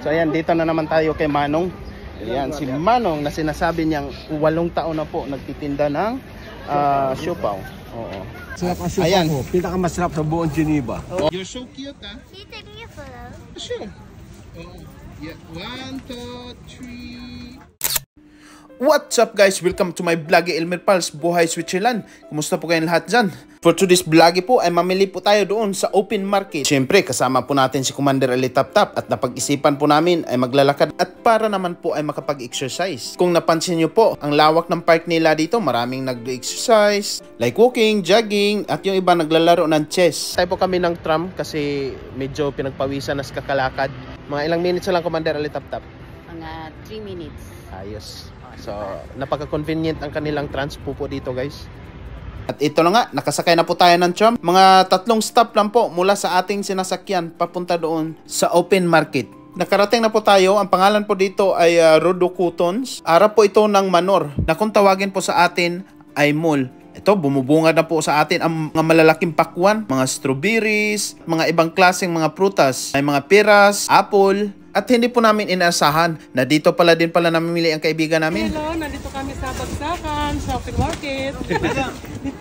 So ayan, dito na naman tayo kay Manong. Ayan, si Manong na sinasabi niyang 8 taon na po nagtitinda ng siopaw. Oo. Sarap ang siopaw ko. Pinakamasarap sa buong Geneva. You're so cute, ha? Can you take me a photo? Sure. Yeah. 1, 2, 3. What's up guys? Welcome to my vlog, Elmer Pals, Buhay Switzerland. Kumusta po kayong lahat dyan? For today's vlog po ay mamili po tayo doon sa open market. Siyempre kasama po natin si Commander Ali Taptap at napag-isipan po namin ay maglalakad at para naman po ay makapag-exercise. Kung napansin nyo po, ang lawak ng park nila dito, maraming nag-exercise, like walking, jogging, at yung iba naglalaro ng chess. Tayo po kami ng tram kasi medyo pinagpawisan na sa kakalakad. Mga ilang minutes lang, Commander Ali Taptap? Mga 3 minutes. Ayos. So, napaka-convenient ang kanilang transpo po dito, guys. At ito na nga, nakasakay na po tayo ng tram. Mga 3 stop lang po mula sa ating sinasakyan papunta doon sa open market. Nakarating na po tayo. Ang pangalan po dito ay Rodocutons. Arap po ito ng Manor na kung tawagin po sa atin ay mall. Ito, bumubunga na po sa atin ang mga malalaking pakwan, mga strawberries, mga ibang klaseng mga prutas. May mga peras, apple. At hindi po namin inaasahan na dito pala din pala namimili ang kaibigan namin. Hello, nandito kami sa Bagsakan, shopping market.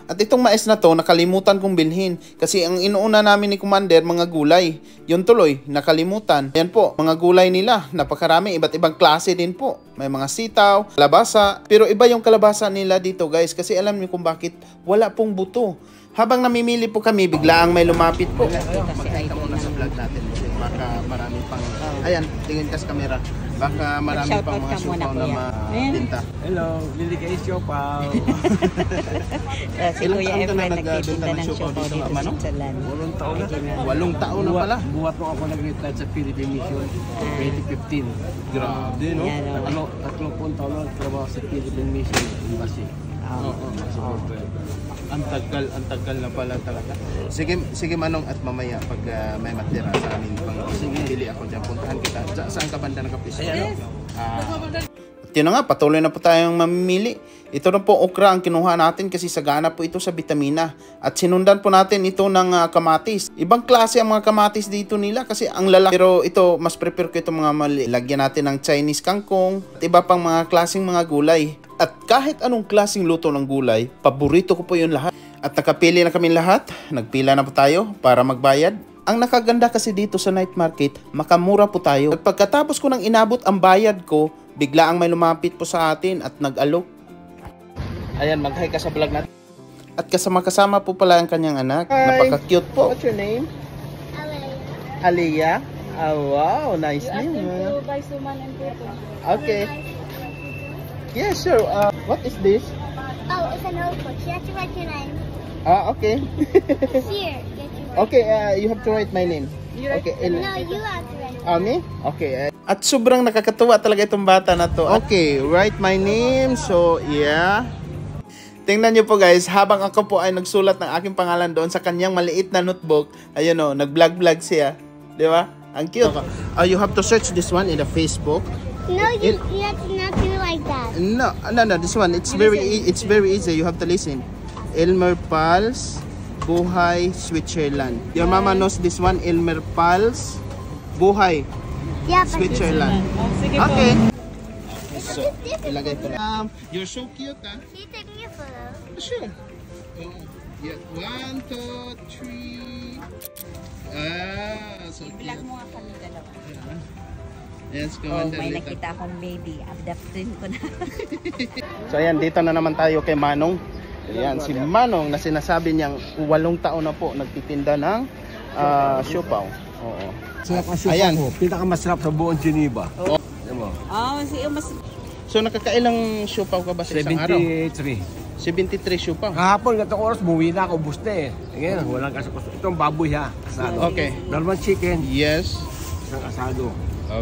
At itong mais na to, nakalimutan kong bilhin. Kasi ang inuuna namin ni Commander, mga gulay. Yun tuloy, nakalimutan. Yan po, mga gulay nila. Napakarami, iba't ibang klase din po. May mga sitaw, kalabasa. Pero iba yung kalabasa nila dito guys. Kasi alam niyo kung bakit wala pong buto. Habang namimili po kami, biglaang may lumapit po. Magkita muna sa vlog natin. Baka marami pang... Ayan, tingin ka sa camera. Baka marami pang mga siopaw na mabinta. Hello, bili kayo siopaw. Si Kuya Efren nagtitinda ng siopaw dito sa Switzerland. 8 taon na. 8 taon na pala. Buhat mo ako nag-retire sa Philippine Mission 2015. Grabe, no? Tatlong taon na trabaho sa Philippine Mission Embassy. Ang tagal na pala talaga. Sige Manong, at mamaya pag may matira sa amin pang bili ako diyan, puntahan kita. Saan ka banda nakapiso? At yun na nga, patuloy na po tayong mamimili. Ito na po okra ang kinuha natin kasi sagana po ito sa bitamina. At sinundan po natin ito ng kamatis. Ibang klase ang mga kamatis dito nila kasi ang lalaki. Pero ito, mas prepare ko ito mga mali. Lagyan natin ng Chinese kangkong at iba pang mga klaseng mga gulay. At kahit anong klaseng luto ng gulay, paborito ko po yun lahat. At nakapili na kami lahat. Nagpila na po tayo para magbayad. Ang nakaganda kasi dito sa night market, makamura po tayo. At pagkatapos ko nang inabot ang bayad ko, bigla ang may lumapit po sa atin at nag-alok. Ayan, mag-hi ka sa vlog natin. At kasama po pala ang kanyang anak. Napaka-cute po. What's your name? Aliyah. Oh, wow, nice name. By Suman and Puto. Okay. Yeah, sure. What is this? Oh, it's a notebook. You have to write your name. Okay. Here. Okay, you have to write my name. Okay. No, you have to write. Me? Okay. At sobrang nakakatuwa talaga itong bata na to. Okay, write my name. So, yeah. Tingnan nyo po guys, habang ako po ay nagsulat ng aking pangalan doon sa kanyang maliit na notebook, ayun o, nag-vlog siya. Di ba? Ang cute. You have to search this one in the Facebook. No, you have to not do like that. No, this one. It's very easy. You have to listen. Elmer Pals, Buhay Switzerland. Your mama knows this one, Elmer Pals, Buhay Switzerland. Okay. So, ilagay ko lang. You're so cute, ha? Can you take me a photo? Sure. Yeah. 1, 2, 3. So cute. Vlog mo nga kami dalawa. Yes, May nakita akong baby. Abdaptin ko na. So ayan, dito na naman tayo kay Manong. Ayan, si Manong na sinasabi niyang 8 taon na po nagtitinda ng siopaw. Oo. Sarap ang siopaw ko. Pinakamasarap sa buong Geneva. So nakakailang siopaw ka ba sa isang araw? 73 siopaw. Kahapon, gatong oras, buwi na ako, buste. Ngayon, walang kasapos. Itong baboy ha, asado. Okay. Normal chicken. Yes. Isang asado.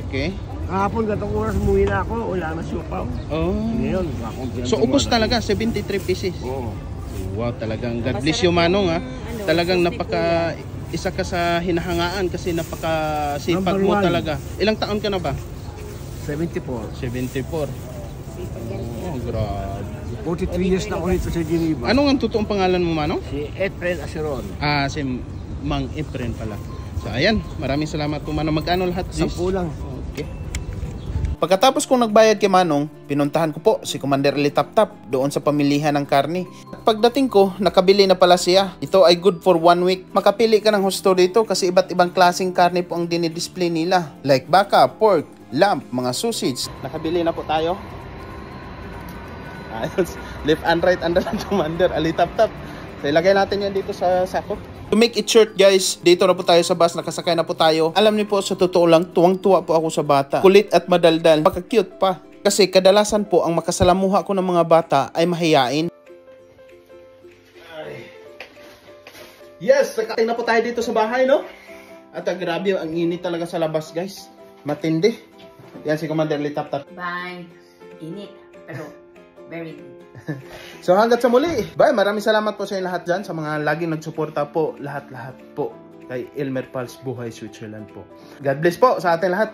Okay. Kahapon, gatong oras, buwi na ako, wala na siopaw. Oh. Ngayon, So ubos talaga, 73 pieces. Oo. Wow, talagang God bless you Manong ha. Talagang isa ka sa hinahangaan kasi napaka-sipag mo talaga. Ilang taon ka na ba? 74. 74. Oh, grabe. 43 years na ako dito sa Geneva. Ano ang totoong pangalan mo, Manong? Si Efren Aceron. Si Mang Efren pala. So ayan, maraming salamat po Manong. Magkano lahat? 10 lang. Okay. Pagkatapos kong nagbayad kay Manong, pinuntahan ko po si Commander Eli Taptap doon sa pamilihan ng karne. At pagdating ko, nakabili na pala siya. Ito ay good for 1 week. Makapili ka ng husto dito kasi iba't ibang klaseng karne po ang dinidisplay nila. Like baka, pork, lamb, mga sausage. Nakabili na po tayo. Ayos. Left and right under ng Commander Eli Taptap. So ilagay natin yan dito sa sako. To make it short guys, dito na po tayo sa bus, nakasakay na po tayo. Alam niyo po, sa totoo lang, tuwang-tuwa po ako sa bata. Kulit at madaldal, pagka-cute pa. Kasi kadalasan po, ang makasalamuha ko ng mga bata ay mahiyain. Yes, nakakain na po tayo dito sa bahay, no? At grabe, ang init talaga sa labas guys. Matindi. Yan si Commander Eli Taptap. Bye. Init, pero very good. So hanggat sa muli, bye, maraming salamat po sa inyo lahat dyan, sa mga laging nagsuporta po, lahat-lahat po kay Elmer Pals Buhay Switzerland po. God bless po sa atin lahat.